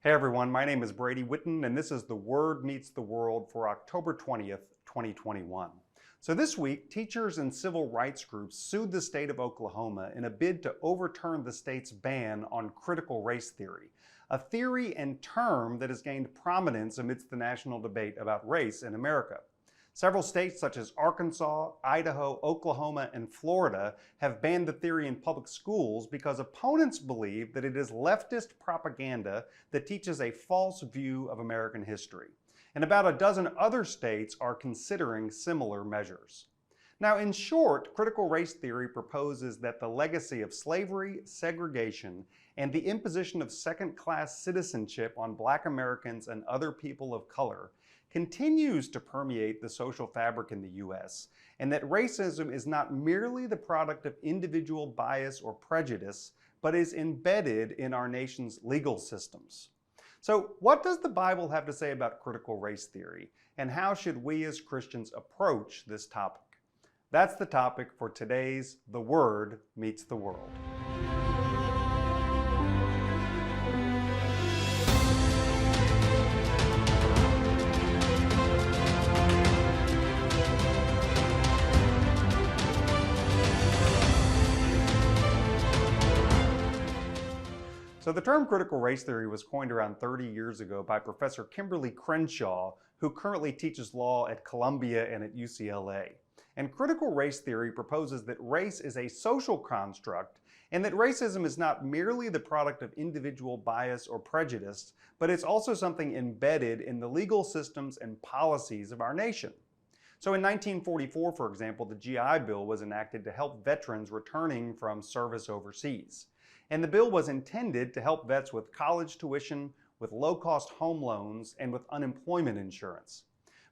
Hey everyone, my name is Brady Whitten, and this is The Word Meets the World for October 20th, 2021. So this week, teachers and civil rights groups sued the state of Oklahoma in a bid to overturn the state's ban on critical race theory, a theory and term that has gained prominence amidst the national debate about race in America. Several states such as Arkansas, Idaho, Oklahoma, and Florida have banned the theory in public schools because opponents believe that it is leftist propaganda that teaches a false view of American history. And about a dozen other states are considering similar measures. Now, in short, critical race theory proposes that the legacy of slavery, segregation, and the imposition of second-class citizenship on Black Americans and other people of color continues to permeate the social fabric in the U.S., and that racism is not merely the product of individual bias or prejudice, but is embedded in our nation's legal systems. So, what does the Bible have to say about critical race theory, and how should we as Christians approach this topic? That's the topic for today's The Word Meets the World. So the term critical race theory was coined around 30 years ago by Professor Kimberly Crenshaw, who currently teaches law at Columbia and at UCLA. And critical race theory proposes that race is a social construct and that racism is not merely the product of individual bias or prejudice, but it's also something embedded in the legal systems and policies of our nation. So in 1944, for example, the GI Bill was enacted to help veterans returning from service overseas. And the bill was intended to help vets with college tuition, with low-cost home loans, and with unemployment insurance.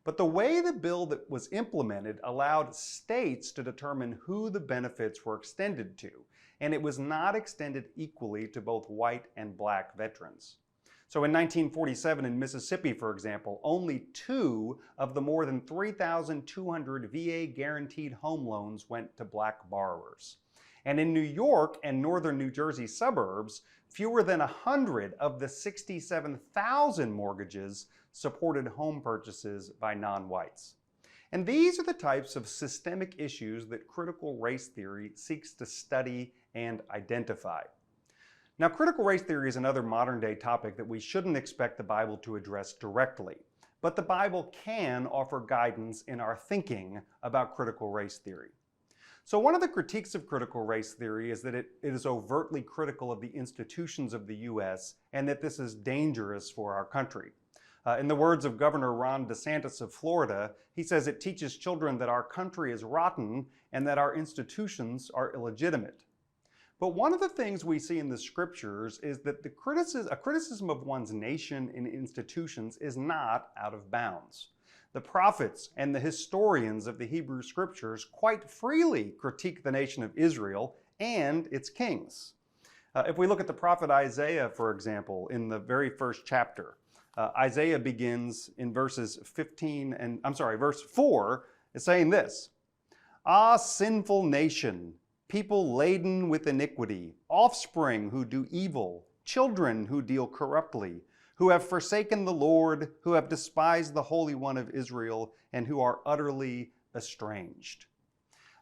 But the way the bill that was implemented allowed states to determine who the benefits were extended to, and it was not extended equally to both white and Black veterans. So in 1947 in Mississippi, for example, only 2 of the more than 3,200 VA guaranteed home loans went to Black borrowers. And in New York and northern New Jersey suburbs, fewer than 100 of the 67,000 mortgages supported home purchases by non-whites. And these are the types of systemic issues that critical race theory seeks to study and identify. Now, critical race theory is another modern-day topic that we shouldn't expect the Bible to address directly, but the Bible can offer guidance in our thinking about critical race theory. So one of the critiques of critical race theory is that it is overtly critical of the institutions of the U.S. and that this is dangerous for our country. In the words of Governor Ron DeSantis of Florida, he says it teaches children that our country is rotten and that our institutions are illegitimate. But one of the things we see in the scriptures is that a criticism of one's nation and institutions is not out of bounds. The prophets and the historians of the Hebrew scriptures quite freely critique the nation of Israel and its kings. If we look at the prophet Isaiah, for example, in the very first chapter, Isaiah begins in verse 4, is saying this: "Ah, sinful nation, people laden with iniquity, offspring who do evil, children who deal corruptly, who have forsaken the Lord, who have despised the Holy One of Israel, and who are utterly estranged."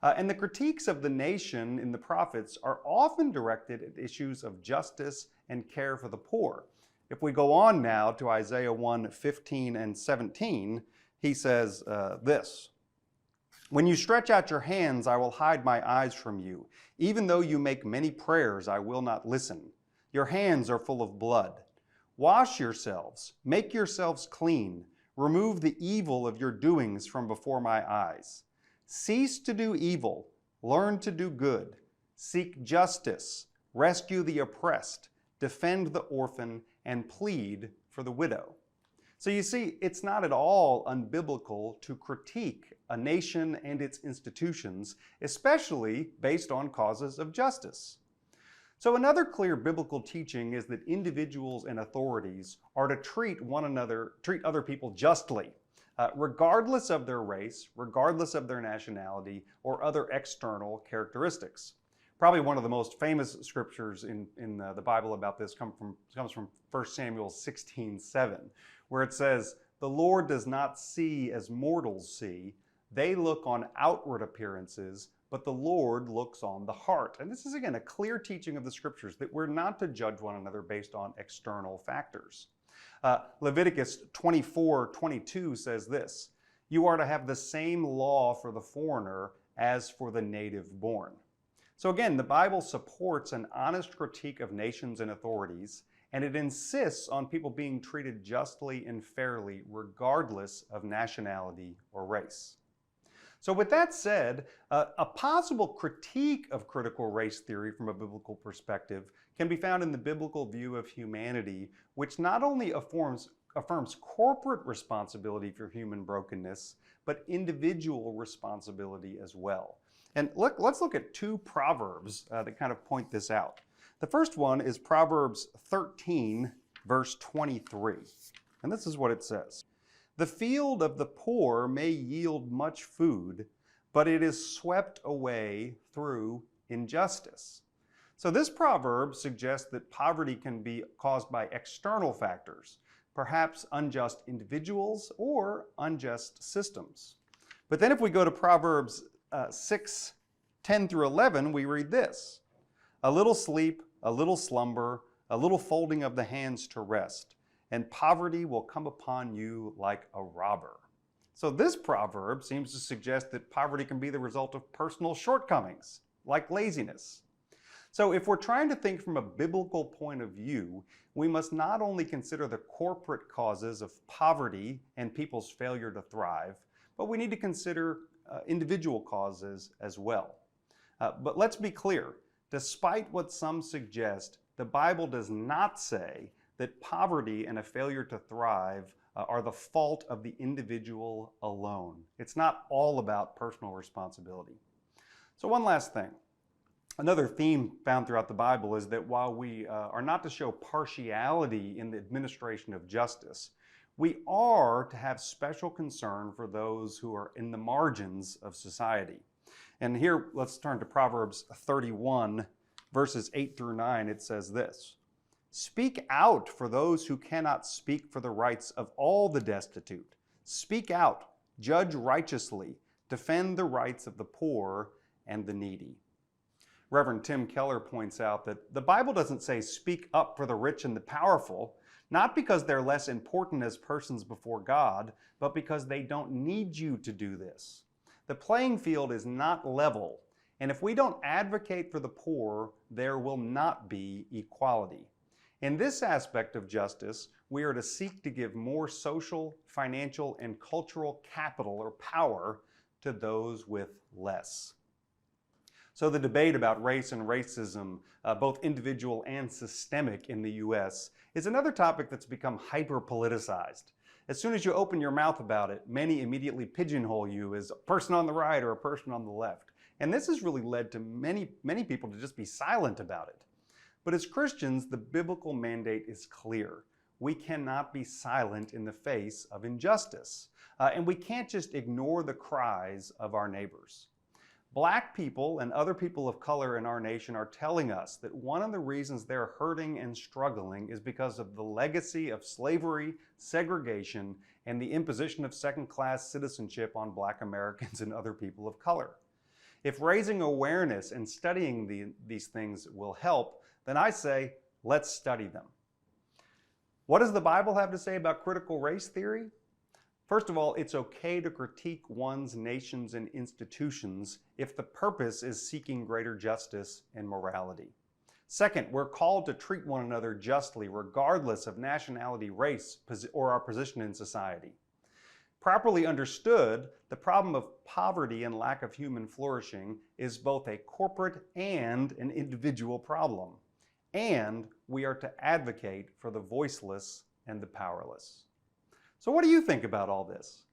And the critiques of the nation in the prophets are often directed at issues of justice and care for the poor. If we go on now to Isaiah 1:15 and 17, he says this: "When you stretch out your hands, I will hide my eyes from you. Even though you make many prayers, I will not listen. Your hands are full of blood. Wash yourselves, make yourselves clean, remove the evil of your doings from before my eyes. Cease to do evil, learn to do good, seek justice, rescue the oppressed, defend the orphan, and plead for the widow." So you see, it's not at all unbiblical to critique a nation and its institutions, especially based on causes of justice. So another clear biblical teaching is that individuals and authorities are to treat other people justly, regardless of their race, regardless of their nationality, or other external characteristics. Probably one of the most famous scriptures in the Bible about this comes from 1 Samuel 16:7, where it says, "The Lord does not see as mortals see. They look on outward appearances, but the Lord looks on the heart." And this is, again, a clear teaching of the scriptures that we're not to judge one another based on external factors. Leviticus 24:22 says this, "You are to have the same law for the foreigner as for the native born." So again, the Bible supports an honest critique of nations and authorities, and it insists on people being treated justly and fairly regardless of nationality or race. So with that said, a possible critique of critical race theory from a biblical perspective can be found in the biblical view of humanity, which not only affirms corporate responsibility for human brokenness, but individual responsibility as well. And let's look at two Proverbs that kind of point this out. The first one is Proverbs 13, verse 23. And this is what it says. "The field of the poor may yield much food, but it is swept away through injustice." So this proverb suggests that poverty can be caused by external factors, perhaps unjust individuals or unjust systems. But then if we go to Proverbs 6:10 through 11, we read this, "A little sleep, a little slumber, a little folding of the hands to rest, and poverty will come upon you like a robber." So this proverb seems to suggest that poverty can be the result of personal shortcomings, like laziness. So if we're trying to think from a biblical point of view, we must not only consider the corporate causes of poverty and people's failure to thrive, but we need to consider individual causes as well. But let's be clear, despite what some suggest, the Bible does not say that poverty and a failure to thrive are the fault of the individual alone. It's not all about personal responsibility. So one last thing. Another theme found throughout the Bible is that while we are not to show partiality in the administration of justice, we are to have special concern for those who are in the margins of society. And here, let's turn to Proverbs 31, verses 8 through 9. It says this, "Speak out for those who cannot speak for the rights of all the destitute. Speak out, judge righteously, defend the rights of the poor and the needy." Reverend Tim Keller points out that the Bible doesn't say speak up for the rich and the powerful, not because they're less important as persons before God, but because they don't need you to do this. The playing field is not level, and if we don't advocate for the poor, there will not be equality. In this aspect of justice, we are to seek to give more social, financial, and cultural capital or power to those with less. So the debate about race and racism, both individual and systemic in the U.S., is another topic that's become hyper-politicized. As soon as you open your mouth about it, many immediately pigeonhole you as a person on the right or a person on the left. And this has really led to many people to just be silent about it. But as Christians, the biblical mandate is clear. We cannot be silent in the face of injustice. And we can't just ignore the cries of our neighbors. Black people and other people of color in our nation are telling us that one of the reasons they're hurting and struggling is because of the legacy of slavery, segregation, and the imposition of second-class citizenship on Black Americans and other people of color. If raising awareness and studying these things will help, then I say, let's study them. What does the Bible have to say about critical race theory? First of all, it's okay to critique one's nations and institutions if the purpose is seeking greater justice and morality. Second, we're called to treat one another justly regardless of nationality, race, or our position in society. Properly understood, the problem of poverty and lack of human flourishing is both a corporate and an individual problem. And we are to advocate for the voiceless and the powerless. So what do you think about all this?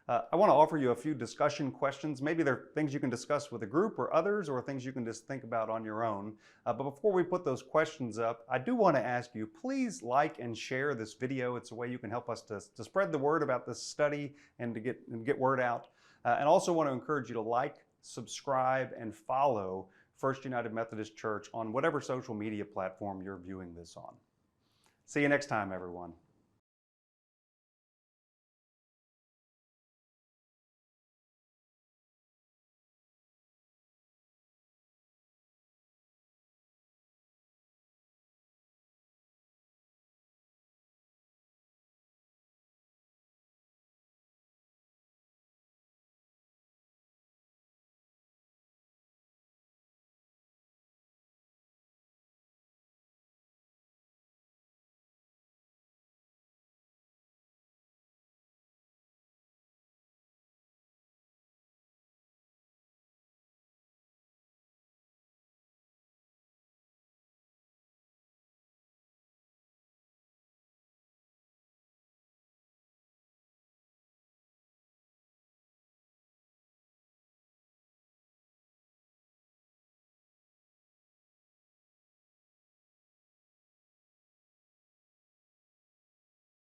I want to offer you a few discussion questions. Maybe they're things you can discuss with a group or others, or things you can just think about on your own. But before we put those questions up, I do want to ask you, please like and share this video. It's a way you can help us to spread the word about this study and to get word out. And also want to encourage you to like, subscribe, and follow First United Methodist Church on whatever social media platform you're viewing this on. See you next time, everyone.